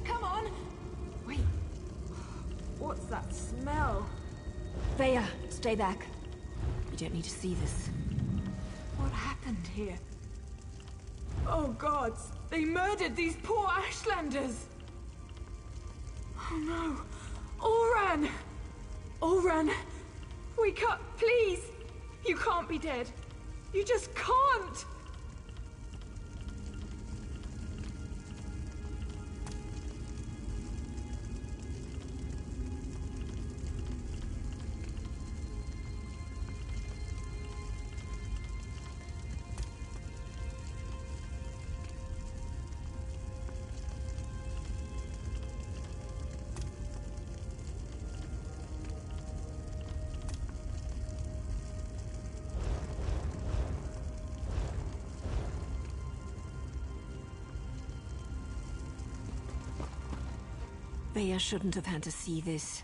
come on! Wait, what's that smell? Veya, stay back. You don't need to see this. What happened here? Oh gods, they murdered these poor Ashlanders! Oh no! Oran! Oran! Wake up, please! You can't be dead. You just can't! Veya shouldn't have had to see this.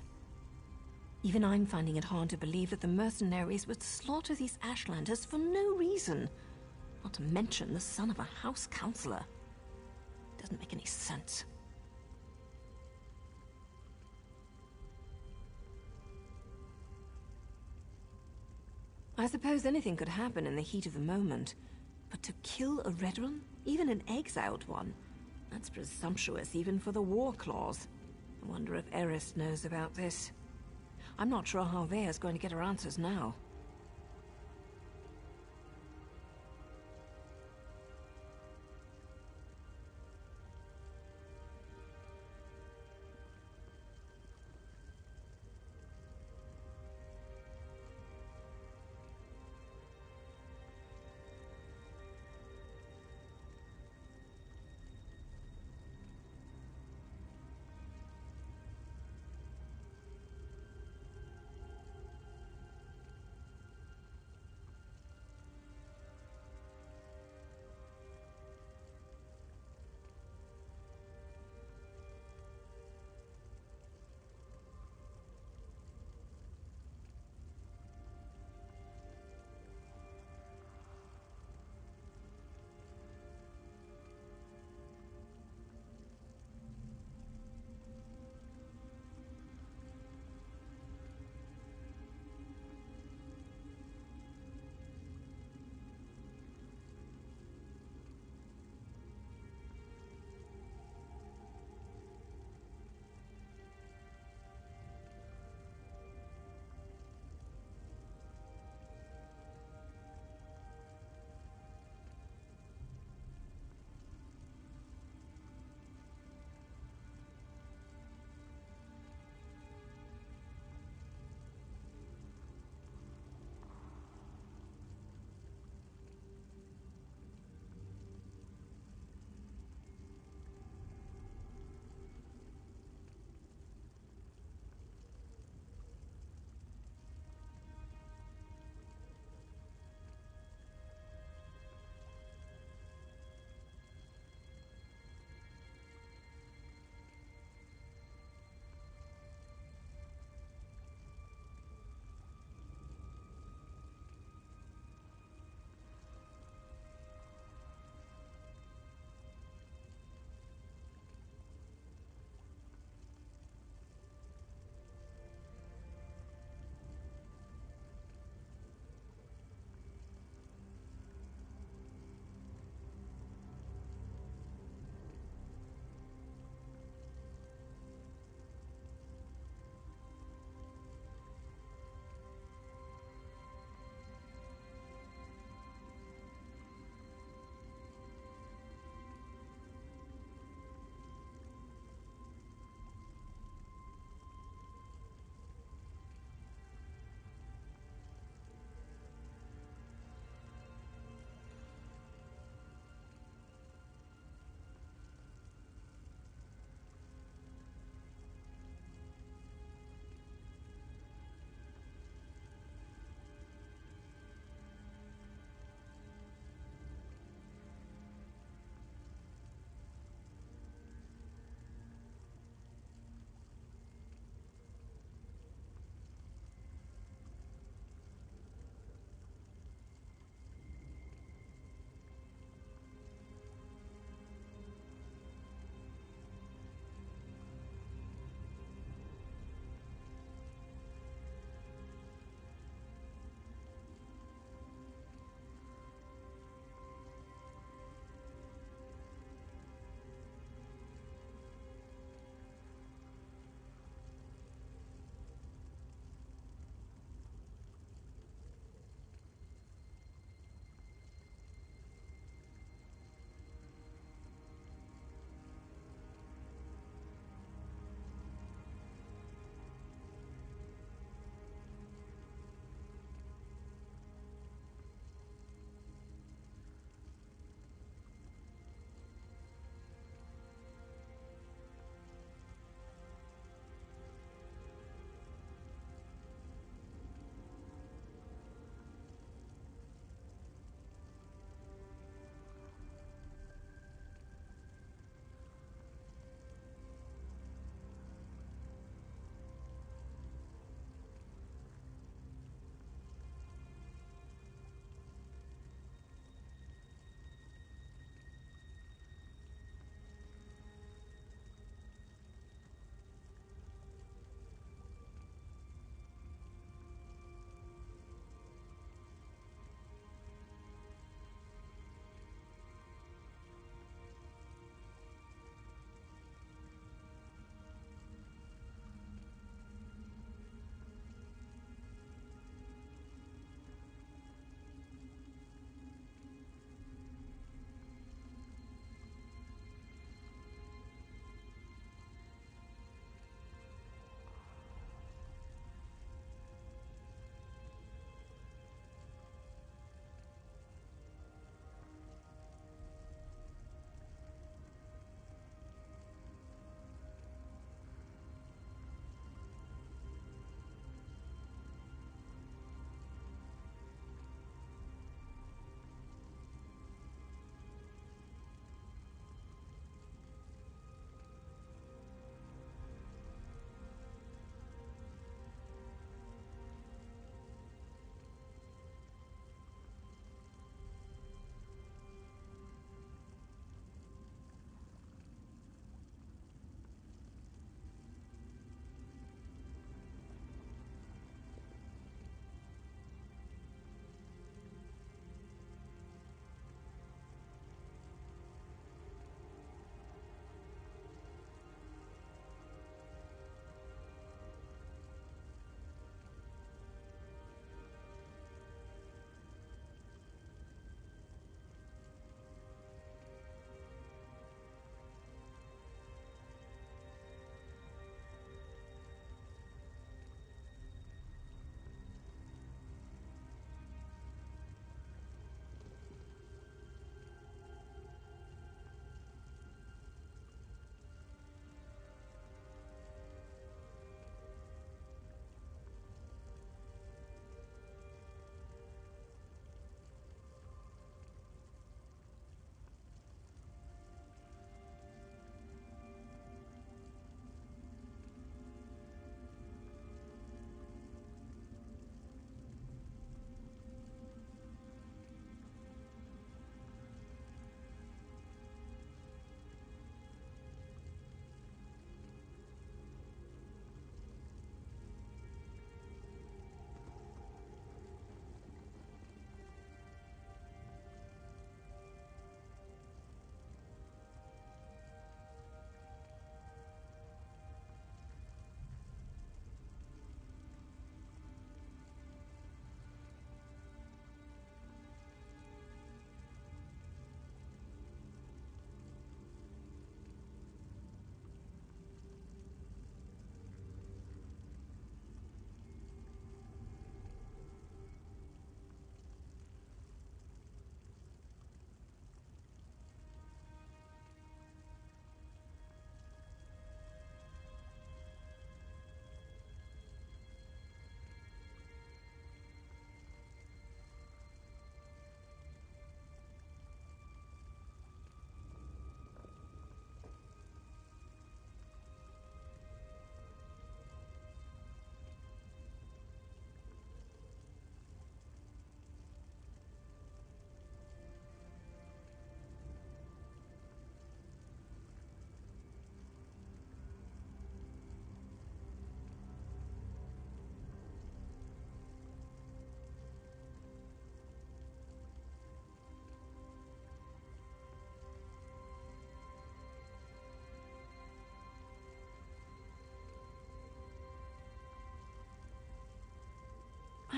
Even I'm finding it hard to believe that the mercenaries would slaughter these Ashlanders for no reason. Not to mention the son of a house counselor. Doesn't make any sense. I suppose anything could happen in the heat of the moment. But to kill a Redrun, even an exiled one, that's presumptuous even for the war clause. I wonder if Eris knows about this. I'm not sure how Veya's going to get her answers now.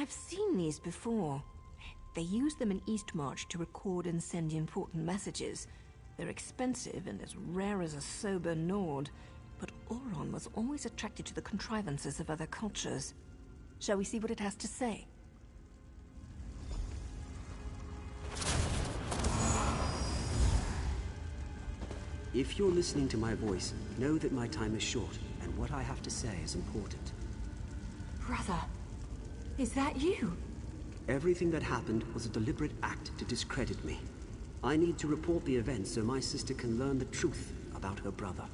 I've seen these before. They use them in Eastmarch to record and send important messages. They're expensive and as rare as a sober Nord, but Auron was always attracted to the contrivances of other cultures. Shall we see what it has to say? If you're listening to my voice, know that my time is short, and what I have to say is important. Brother, is that you? Everything that happened was a deliberate act to discredit me. I need to report the events so my sister can learn the truth about her brother.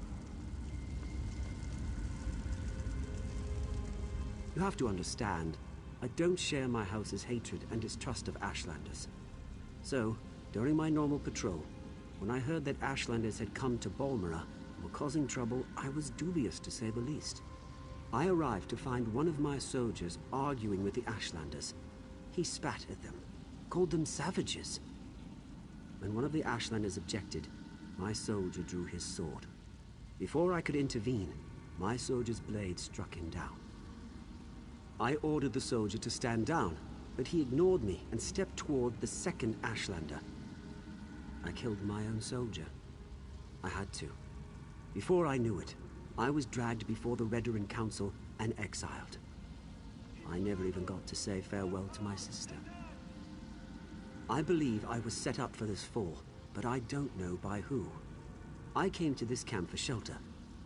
You have to understand, I don't share my house's hatred and distrust of Ashlanders. So, during my normal patrol, when I heard that Ashlanders had come to Balmora and were causing trouble, I was dubious to say the least. I arrived to find one of my soldiers arguing with the Ashlanders. He spat at them, called them savages. When one of the Ashlanders objected, my soldier drew his sword. Before I could intervene, my soldier's blade struck him down. I ordered the soldier to stand down, but he ignored me and stepped toward the second Ashlander. I killed my own soldier. I had to. Before I knew it, I was dragged before the Redoran Council and exiled. I never even got to say farewell to my sister. I believe I was set up for this fall, but I don't know by who. I came to this camp for shelter,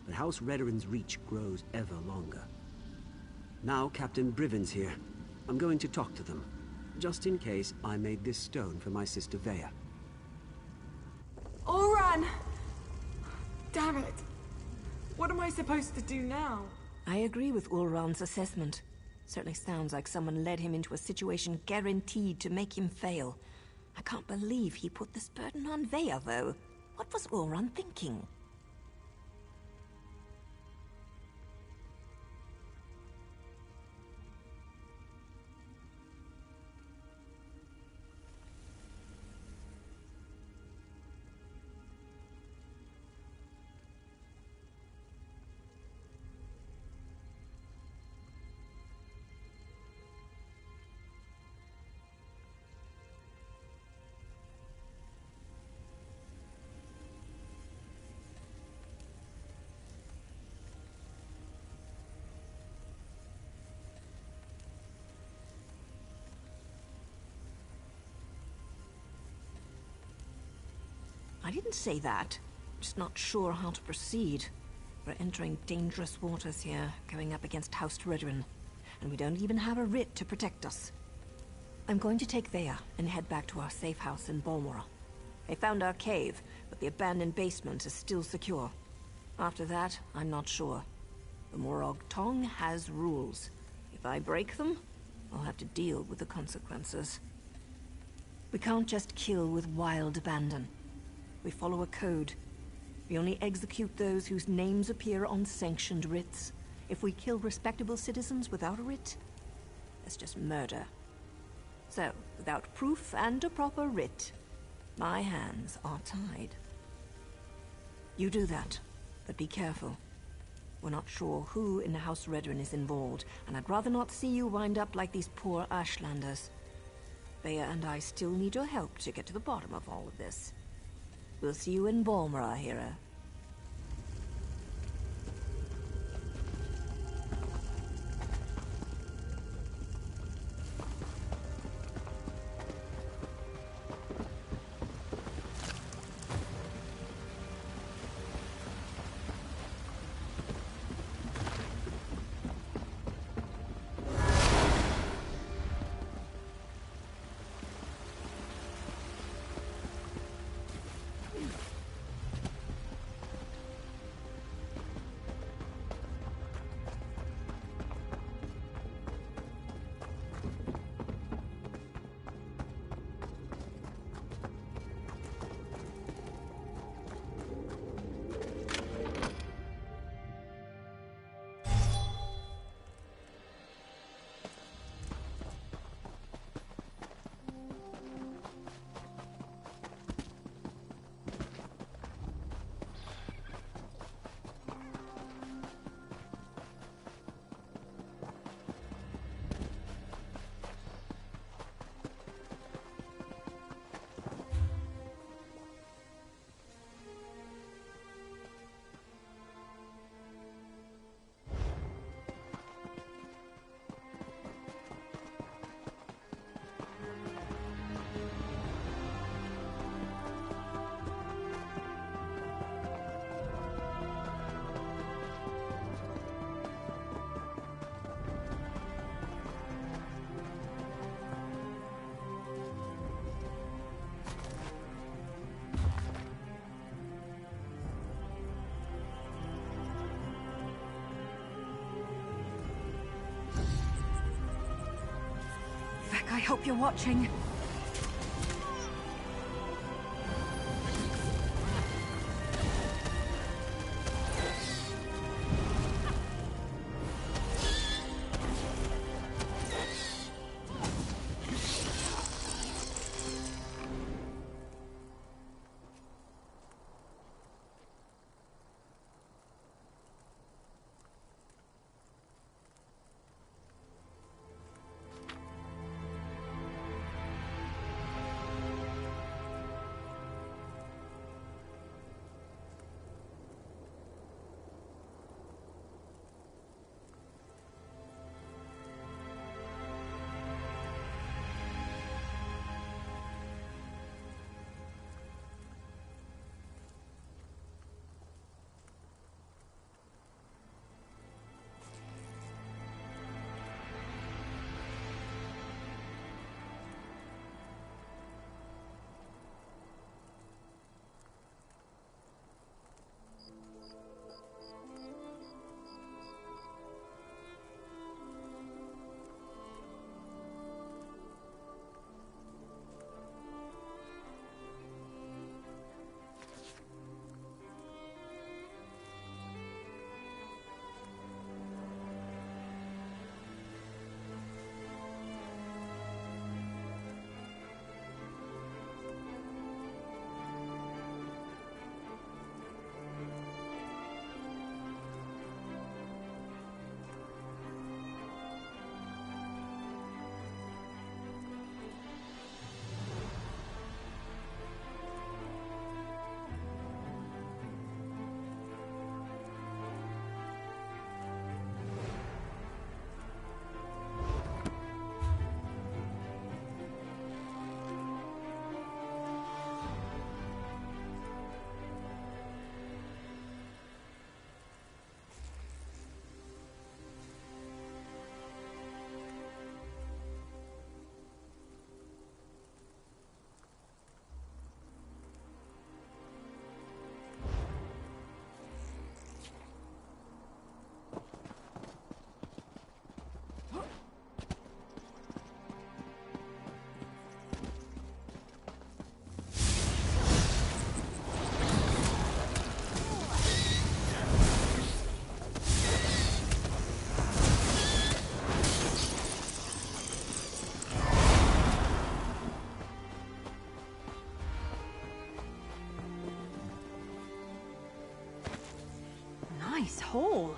but House Redoran's reach grows ever longer. Now Captain Briven's here. I'm going to talk to them, just in case I made this stone for my sister Vea. Auron! Damn it. What am I supposed to do now? I agree with Ulron's assessment. Certainly sounds like someone led him into a situation guaranteed to make him fail. I can't believe he put this burden on Vea, though. What was Ulron thinking? I didn't say that. Just not sure how to proceed. We're entering dangerous waters here, going up against House Redoran, and we don't even have a writ to protect us. I'm going to take Vea and head back to our safe house in Balmora. They found our cave, but the abandoned basement is still secure. After that, I'm not sure. The Morag Tong has rules. If I break them, I'll have to deal with the consequences. We can't just kill with wild abandon. We follow a code. We only execute those whose names appear on sanctioned writs. If we kill respectable citizens without a writ, that's just murder. So, without proof and a proper writ, my hands are tied. You do that, but be careful. We're not sure who in the House Redoran is involved, and I'd rather not see you wind up like these poor Ashlanders. Vea and I still need your help to get to the bottom of all of this. We'll see you in Balmora, Hera. hope you're watching. Nice hole.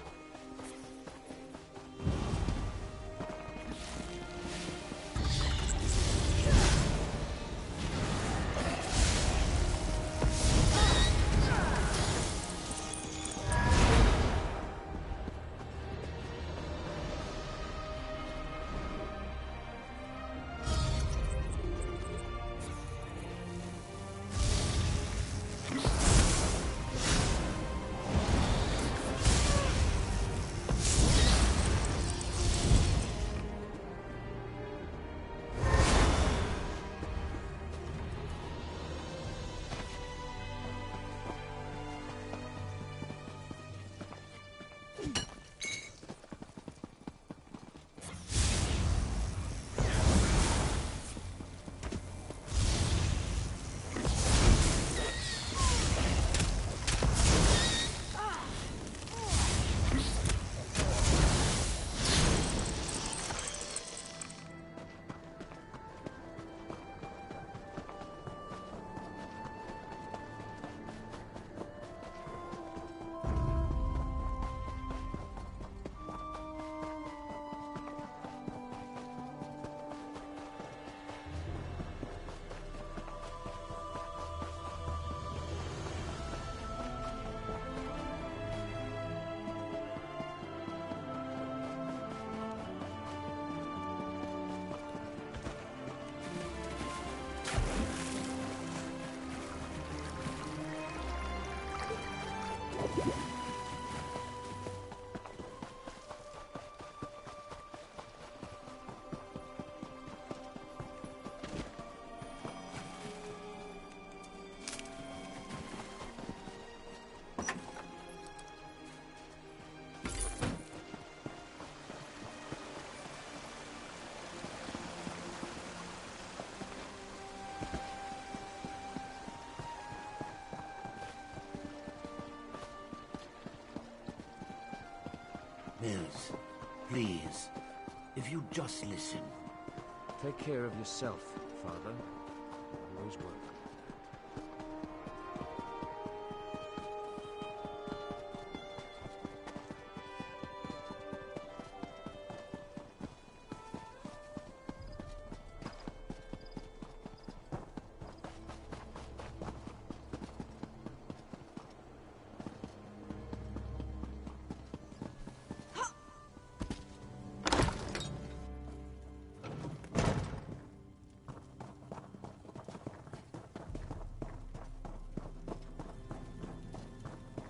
is. Please, if you just listen. Take care of yourself, Father. Always will.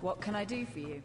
What can I do for you?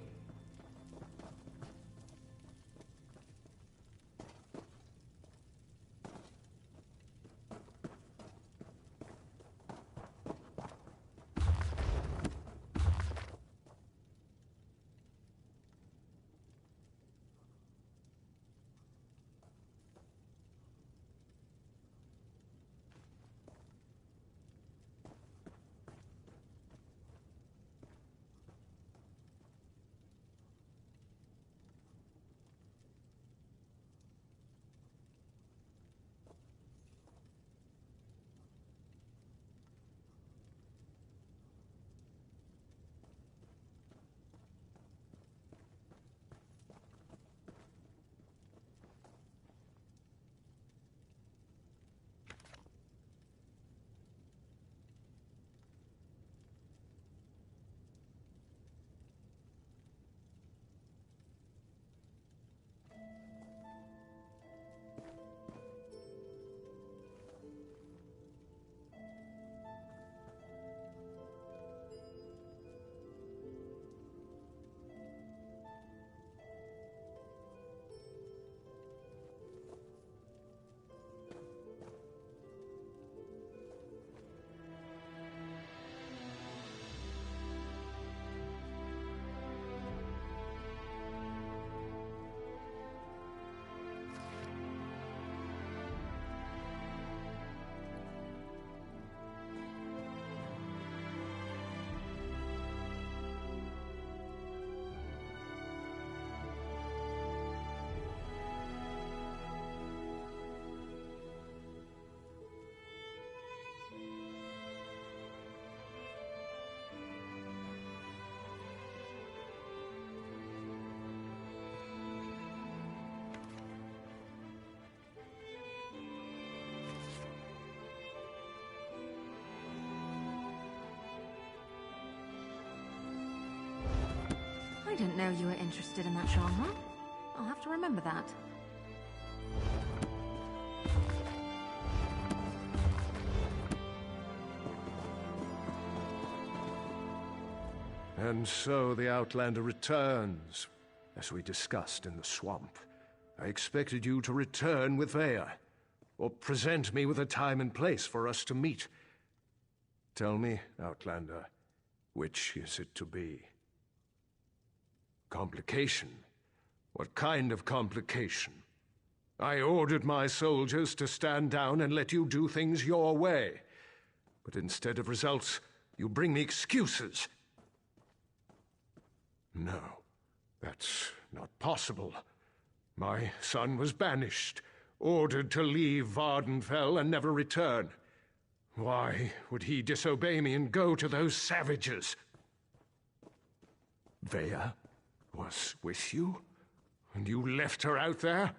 I didn't know you were interested in that genre. I'll have to remember that. And so the Outlander returns, as we discussed in the swamp. I expected you to return with Vea, or present me with a time and place for us to meet. Tell me, Outlander, which is it to be? Complication? What kind of complication? I ordered my soldiers to stand down and let you do things your way. But instead of results, you bring me excuses. No, that's not possible. My son was banished, ordered to leave Vardenfell and never return. Why would he disobey me and go to those savages? Vea was with you? And you left her out there?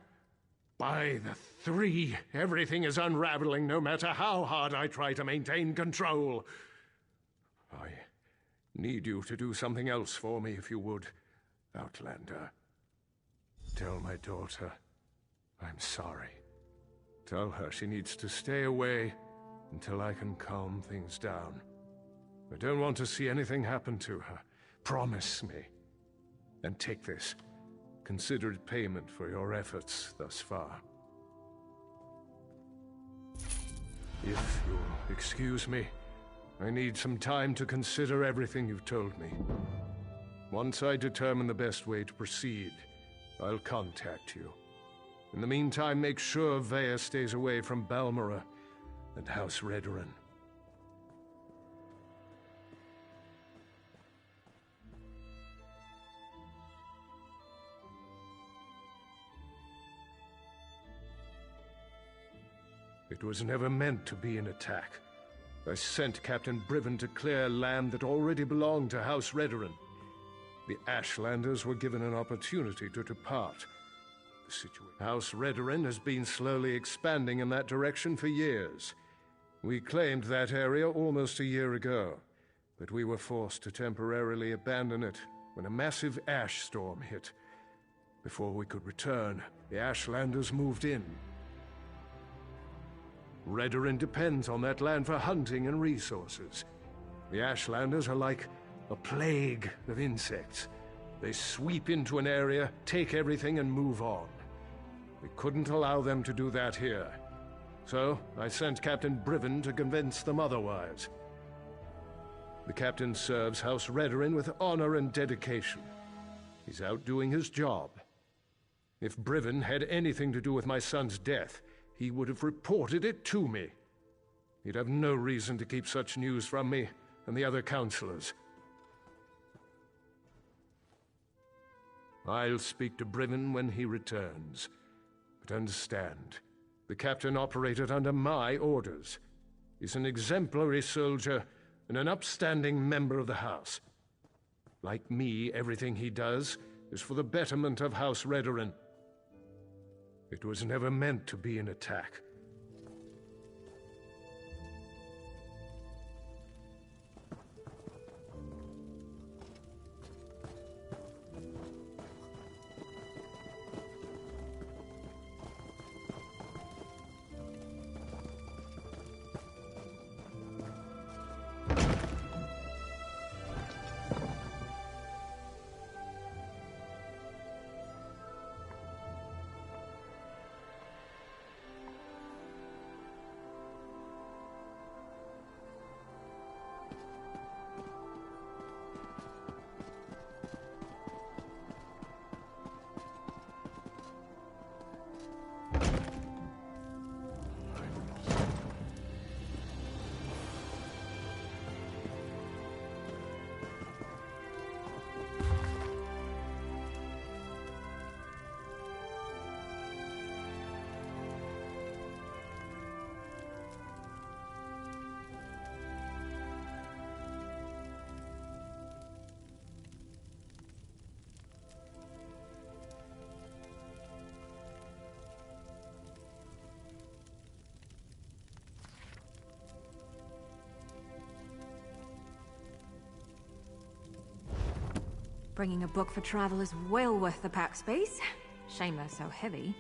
By the three, everything is unraveling no matter how hard I try to maintain control. I need you to do something else for me, if you would, Outlander. Tell my daughter I'm sorry. Tell her she needs to stay away until I can calm things down. I don't want to see anything happen to her. Promise me. And take this. Consider it payment for your efforts thus far. If you'll excuse me, I need some time to consider everything you've told me. Once I determine the best way to proceed, I'll contact you. In the meantime, make sure Vea stays away from Balmora and House Redoran. It was never meant to be an attack. I sent Captain Briven to clear land that already belonged to House Redoran. The Ashlanders were given an opportunity to depart. House Redoran has been slowly expanding in that direction for years. We claimed that area almost a year ago, but we were forced to temporarily abandon it when a massive ash storm hit. Before we could return, the Ashlanders moved in. Redoran depends on that land for hunting and resources. The Ashlanders are like a plague of insects. They sweep into an area, take everything, and move on. We couldn't allow them to do that here. So, I sent Captain Briven to convince them otherwise. The captain serves House Redoran with honor and dedication. He's out doing his job. If Briven had anything to do with my son's death, he would have reported it to me. He'd have no reason to keep such news from me and the other counselors. I'll speak to Briven when he returns. But understand, the captain operated under my orders. He's an exemplary soldier and an upstanding member of the House. Like me, everything he does is for the betterment of House Redoran. It was never meant to be an attack. Bringing a book for travel is well worth the pack space. Shame they're so heavy.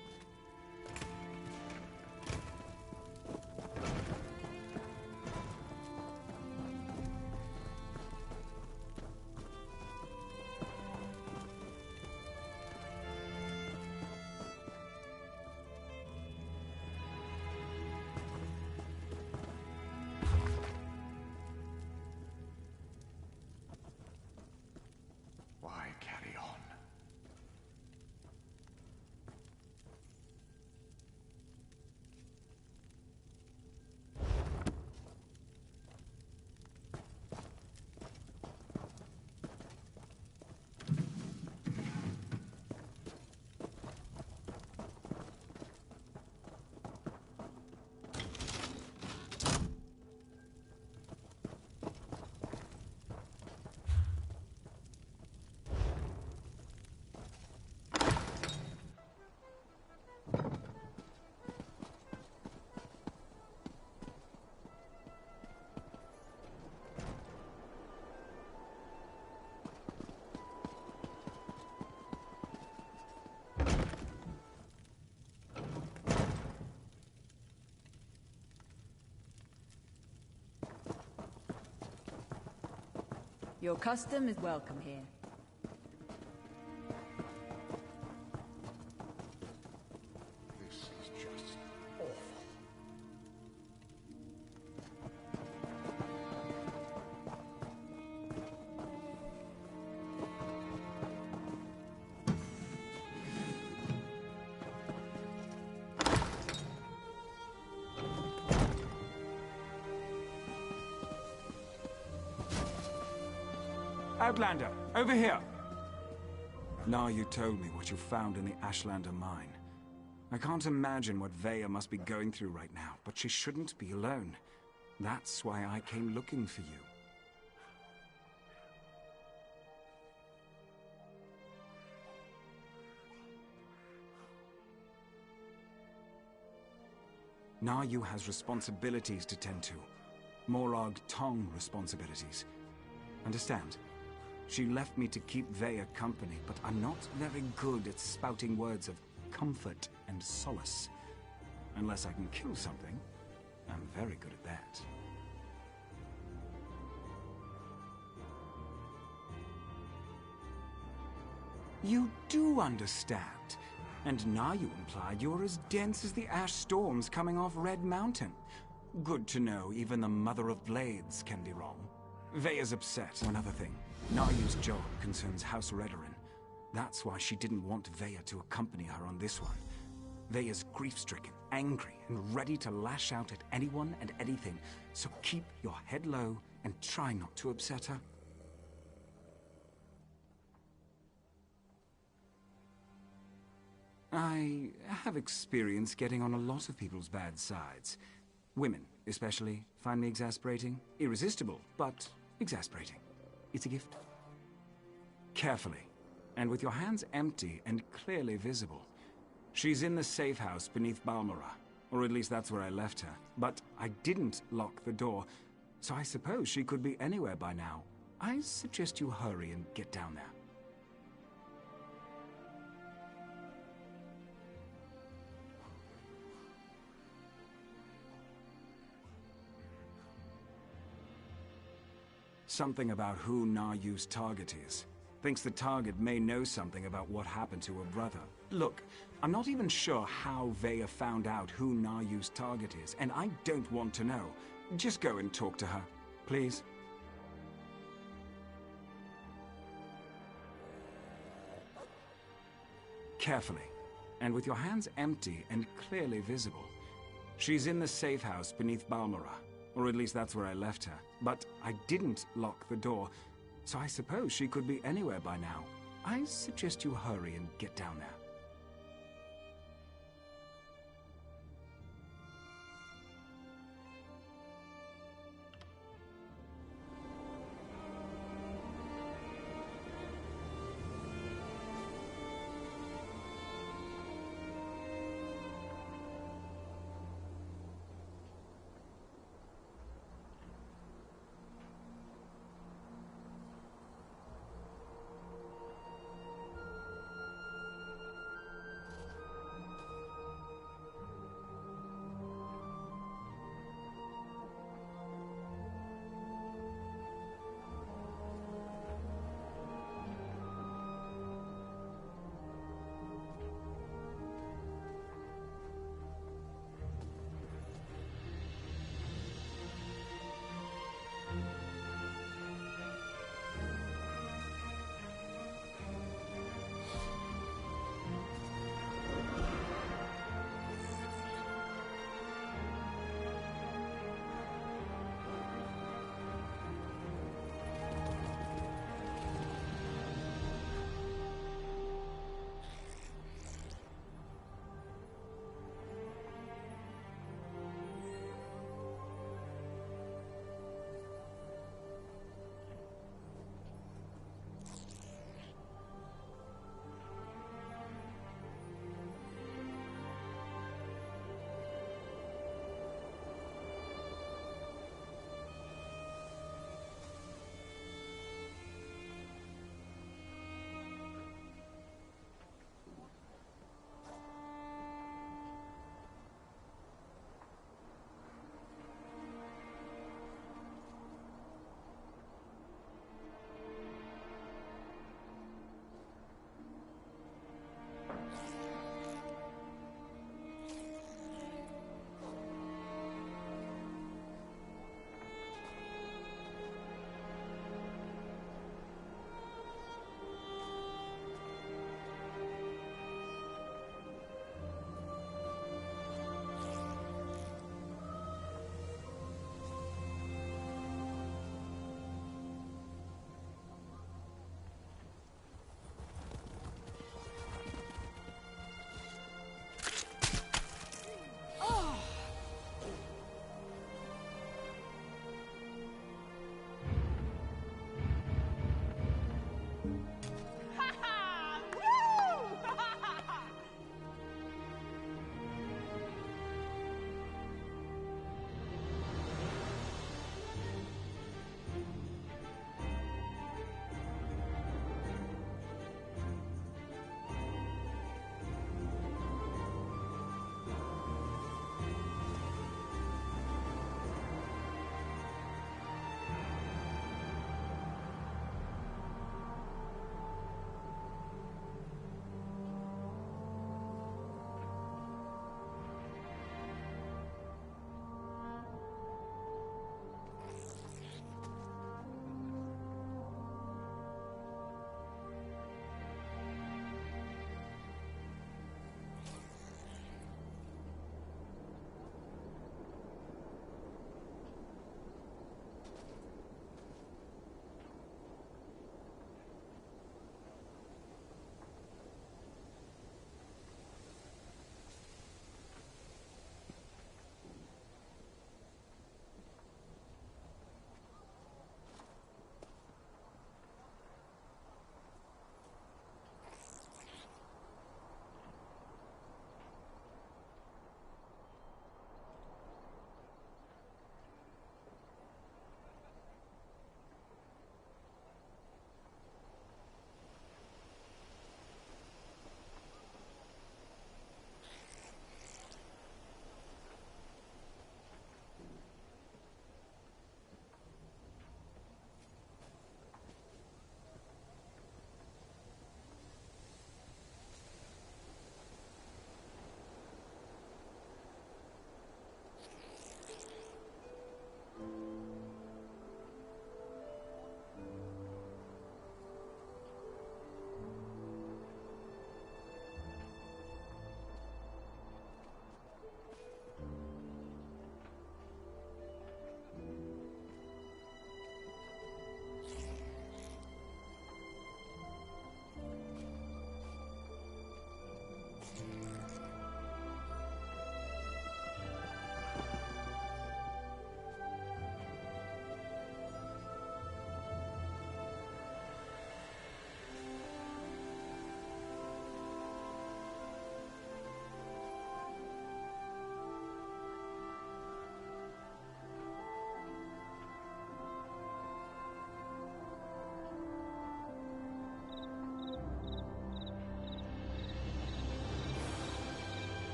Your custom is welcome here. This is just awful. Outlander, over here! Now you told me what you found in the Ashlander mine. I can't imagine what Vaya must be going through right now, but she shouldn't be alone. That's why I came looking for you. Nayu has responsibilities to tend to. Morag Tong responsibilities. Understand? She left me to keep Vaya company, but I'm not very good at spouting words of comfort and solace. Unless I can kill something, I'm very good at that. You do understand. And now you implied you're as dense as the ash storms coming off Red Mountain. Good to know even the Mother of Blades can be wrong. Vaya's upset. Another thing. Nayu's job concerns House Redoran. That's why she didn't want Vaya to accompany her on this one. Vaya's grief-stricken, angry, and ready to lash out at anyone and anything. So keep your head low and try not to upset her. I have experience getting on a lot of people's bad sides. Women, especially, find me exasperating. Irresistible, but exasperating. It's a gift. Carefully, and with your hands empty and clearly visible. She's in the safe house beneath Balmora, or at least that's where I left her. But I didn't lock the door, so I suppose she could be anywhere by now. I suggest you hurry and get down there. Something about who Nayu's target is. Thinks the target may know something about what happened to her brother. Look, I'm not even sure how Vaya found out who Nayu's target is, and I don't want to know. Just go and talk to her, please. Carefully, and with your hands empty and clearly visible. She's in the safe house beneath Balmora. Or at least that's where I left her. But I didn't lock the door, so I suppose she could be anywhere by now. I suggest you hurry and get down there.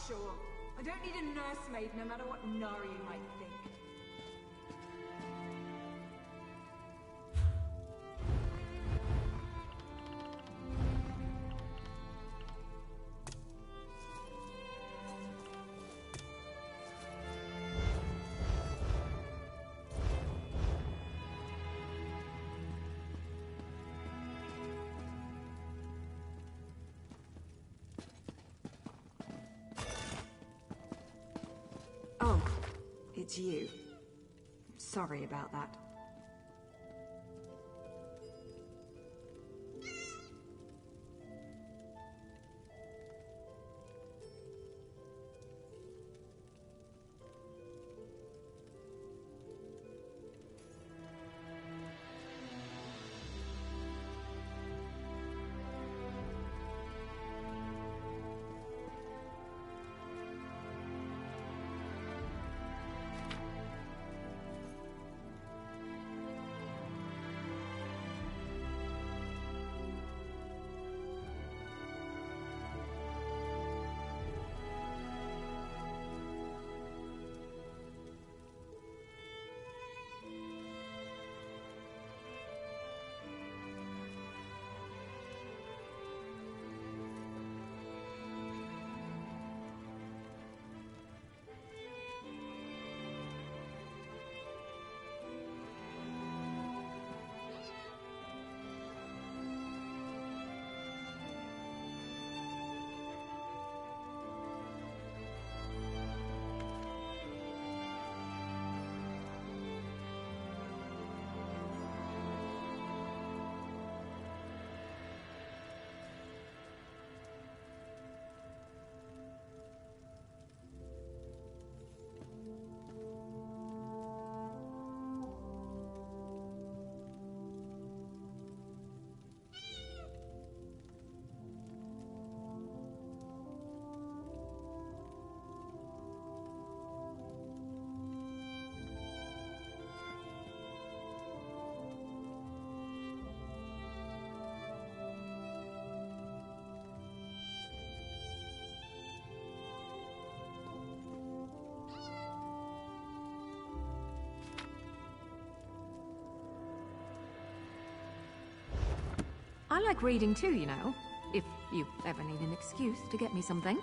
Sure. I don't need a nursemaid, no matter what Nari might think. Oh, it's you. Sorry about that. I like reading too, you know. If you ever need an excuse to get me something.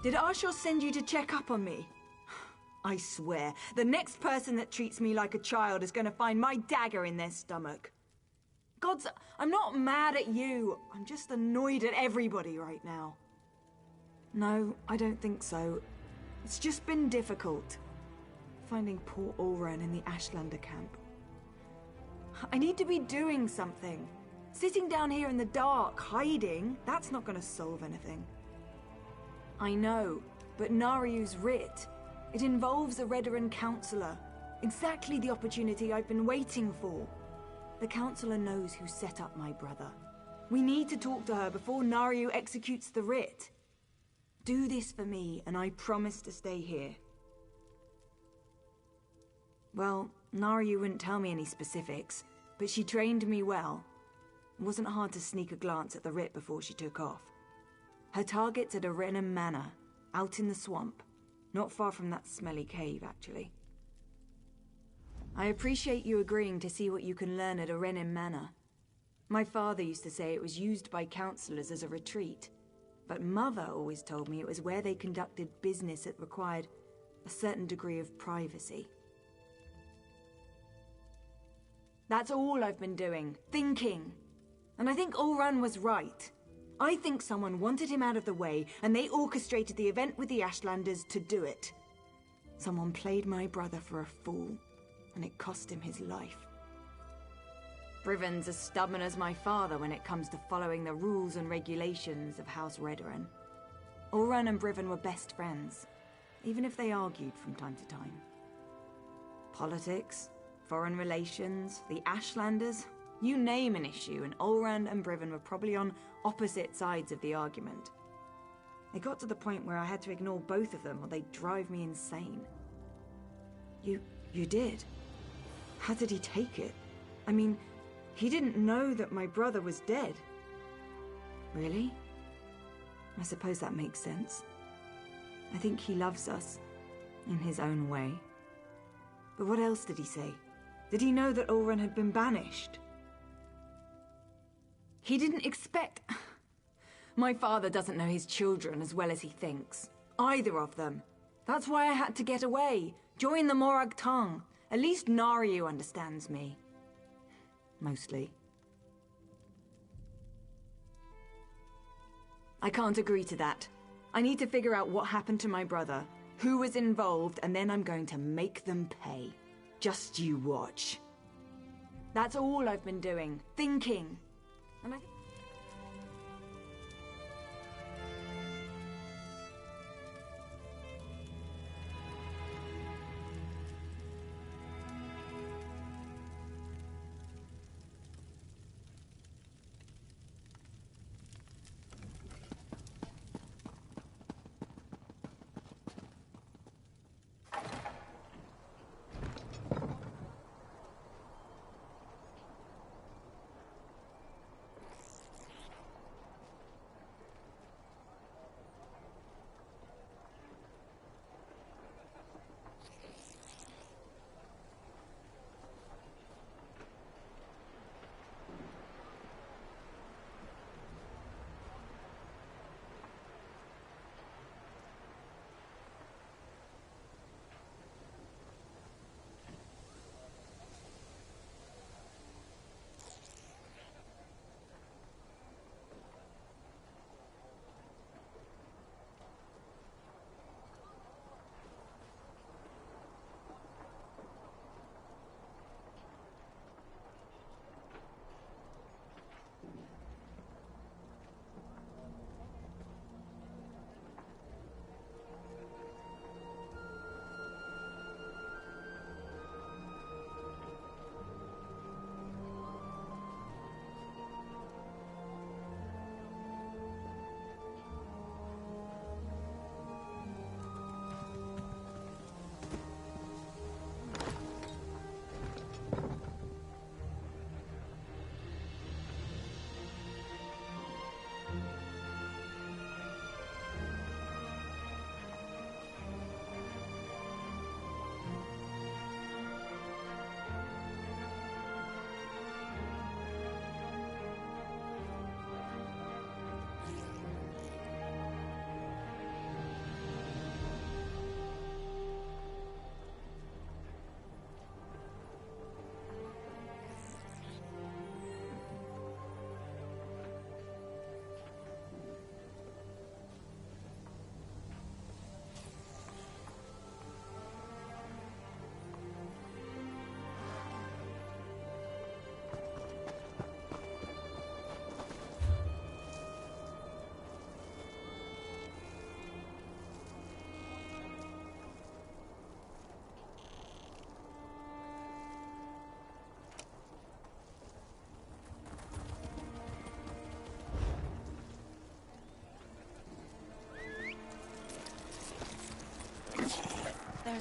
Did Arshel send you to check up on me? I swear, the next person that treats me like a child is going to find my dagger in their stomach. Gods, I'm not mad at you. I'm just annoyed at everybody right now. No, I don't think so. It's just been difficult. Finding poor Ulran in the Ashlander camp. I need to be doing something. Sitting down here in the dark, hiding, that's not going to solve anything. I know, but Nariu's writ. It involves a Redoran councillor. Exactly the opportunity I've been waiting for. The councillor knows who set up my brother. We need to talk to her before Nariu executes the writ. Do this for me, and I promise to stay here. Well, Nariu wouldn't tell me any specifics, but she trained me well. It wasn't hard to sneak a glance at the writ before she took off. Her target's at Arenum Manor, out in the swamp. Not far from that smelly cave, actually. I appreciate you agreeing to see what you can learn at Arenum Manor. My father used to say it was used by councillors as a retreat, but Mother always told me it was where they conducted business that required a certain degree of privacy. That's all I've been doing, thinking. And I think Ulran was right. I think someone wanted him out of the way, and they orchestrated the event with the Ashlanders to do it. Someone played my brother for a fool, and it cost him his life. Brivon's as stubborn as my father when it comes to following the rules and regulations of House Redoran. Ulran and Brivon were best friends, even if they argued from time to time. Politics, foreign relations, the Ashlanders, you name an issue, and Ulran and Brivon were probably on opposite sides of the argument. It got to the point where I had to ignore both of them or they'd drive me insane. You did? How did he take it? I mean, he didn't know that my brother was dead. Really? I suppose that makes sense. I think he loves us, in his own way. But what else did he say? Did he know that Ulran had been banished? He didn't expect... My father doesn't know his children as well as he thinks. Either of them. That's why I had to get away. Join the Morag Tong. At least Nariu understands me. Mostly. I can't agree to that. I need to figure out what happened to my brother, who was involved, and then I'm going to make them pay. Just you watch. That's all I've been doing. Thinking. And I...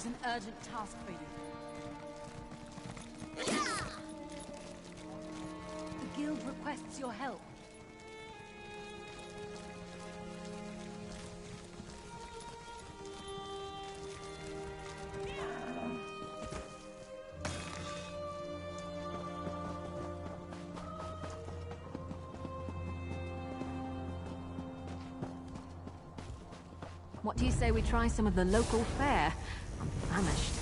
There's an urgent task for you. The guild requests your help. What do you say we try some of the local fare? I'm famished.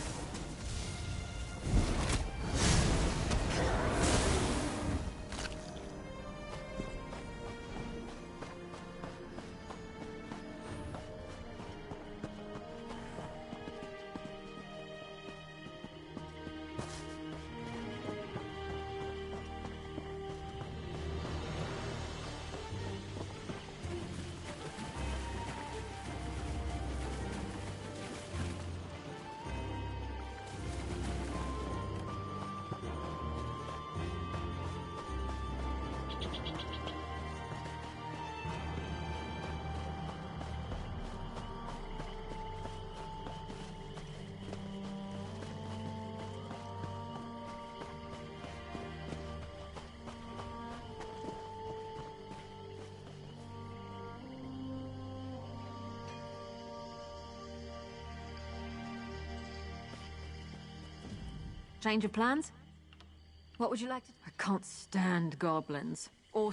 Change of plans? What would you like to... I can't stand goblins. Or...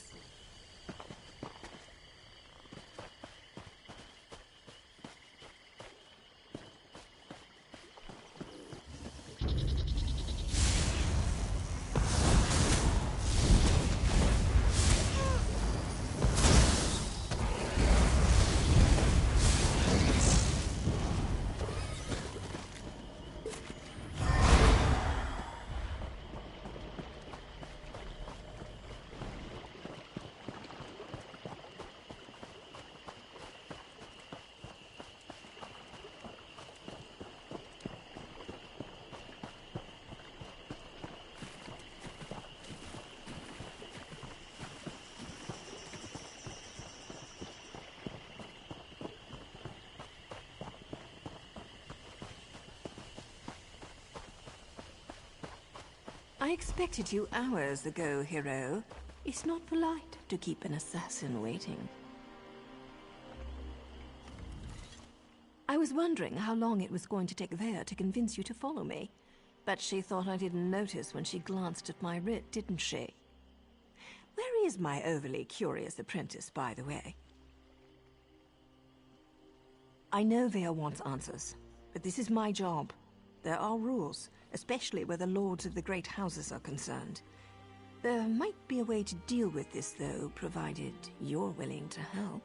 I expected you hours ago, hero. It's not polite to keep an assassin waiting. I was wondering how long it was going to take Vea to convince you to follow me. But she thought I didn't notice when she glanced at my writ, didn't she? Where is my overly curious apprentice, by the way? I know Vea wants answers, but this is my job. There are rules, especially where the lords of the great houses are concerned. There might be a way to deal with this, though, provided you're willing to help.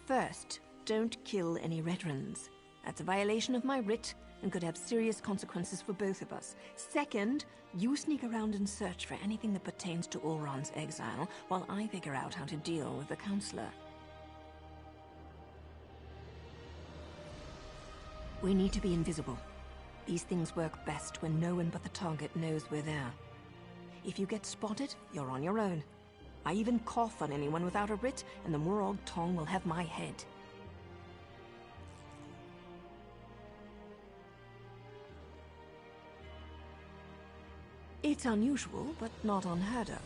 First, don't kill any Redrons. That's a violation of my writ and could have serious consequences for both of us. Second, you sneak around and search for anything that pertains to Ulron's exile, while I figure out how to deal with the Counselor. We need to be invisible. These things work best when no one but the target knows we're there. If you get spotted, you're on your own. I even cough on anyone without a writ, and the Murog Tong will have my head. It's unusual, but not unheard of.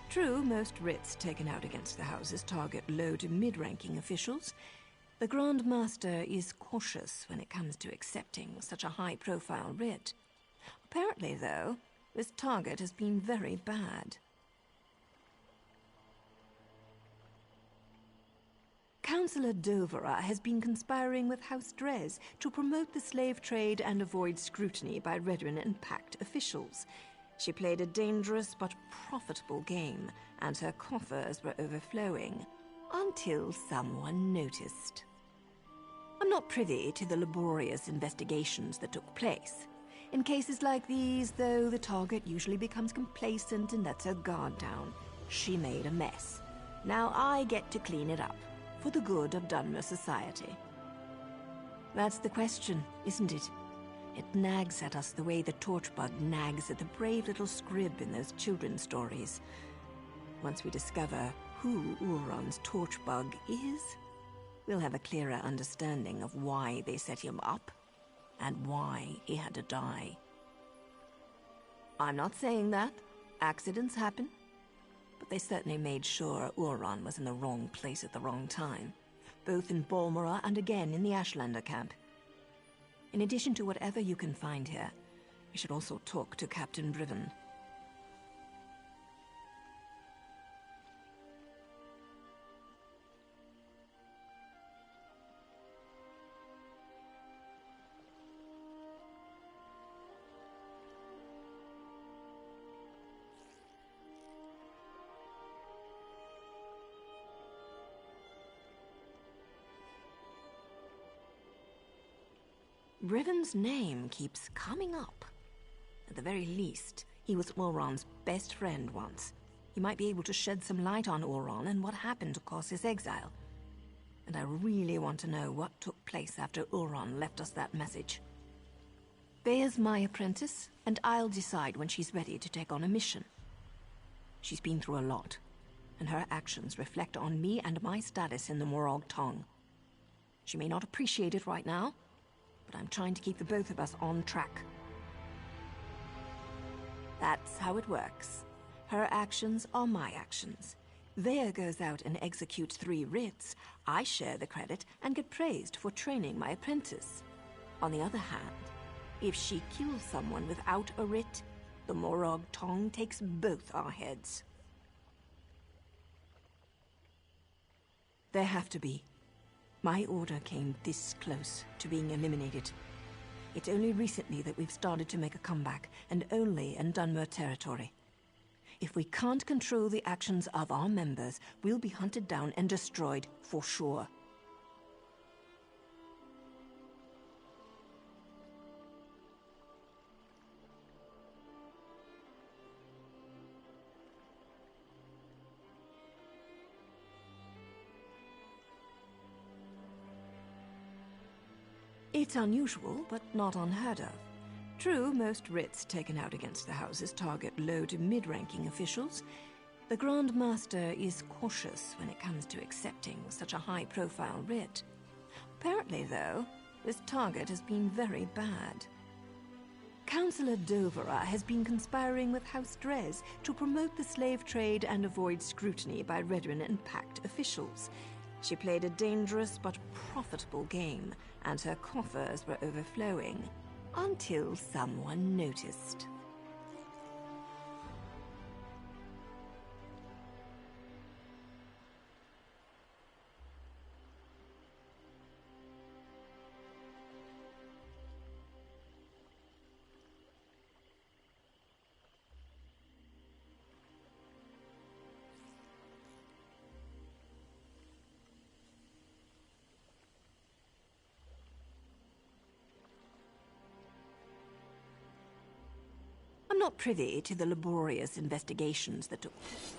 True, most writs taken out against the houses target low to mid-ranking officials. The Grand Master is cautious when it comes to accepting such a high-profile writ. Apparently, though, this target has been very bad. Councillor Dovera has been conspiring with House Drez to promote the slave trade and avoid scrutiny by Redrin and Pact officials. She played a dangerous but profitable game, and her coffers were overflowing, until someone noticed. I'm not privy to the laborious investigations that took place. In cases like these, though, the target usually becomes complacent and lets her guard down. She made a mess. Now I get to clean it up, for the good of Dunmer society. That's the question, isn't it? It nags at us the way the torchbug nags at the brave little scrib in those children's stories. Once we discover who Ulron's torchbug is, we'll have a clearer understanding of why they set him up and why he had to die. I'm not saying that. Accidents happen. But they certainly made sure Ulron was in the wrong place at the wrong time, both in Balmora and again in the Ashlander camp. In addition to whatever you can find here, we should also talk to Captain Briven. Briven's name keeps coming up. At the very least, he was Ulron's best friend once. He might be able to shed some light on Ulron and what happened to cause his exile. And I really want to know what took place after Ulron left us that message. Thea's my apprentice, and I'll decide when she's ready to take on a mission. She's been through a lot, and her actions reflect on me and my status in the Morag Tong. She may not appreciate it right now, but I'm trying to keep the both of us on track. That's how it works. Her actions are my actions. Vea goes out and executes 3 writs. I share the credit and get praised for training my apprentice. On the other hand, if she kills someone without a writ, the Morag Tong takes both our heads. There have to be. My order came this close to being eliminated. It's only recently that we've started to make a comeback, and only in Dunmer territory. If we can't control the actions of our members, we'll be hunted down and destroyed for sure. It's unusual, but not unheard of. True, most writs taken out against the houses target low to mid-ranking officials. The Grand Master is cautious when it comes to accepting such a high-profile writ. Apparently, though, this target has been very bad. Councillor Dovera has been conspiring with House Drez to promote the slave trade and avoid scrutiny by Redrin and Pact officials. She played a dangerous but profitable game, and her coffers were overflowing, until someone noticed. I'm not privy to the laborious investigations that took place.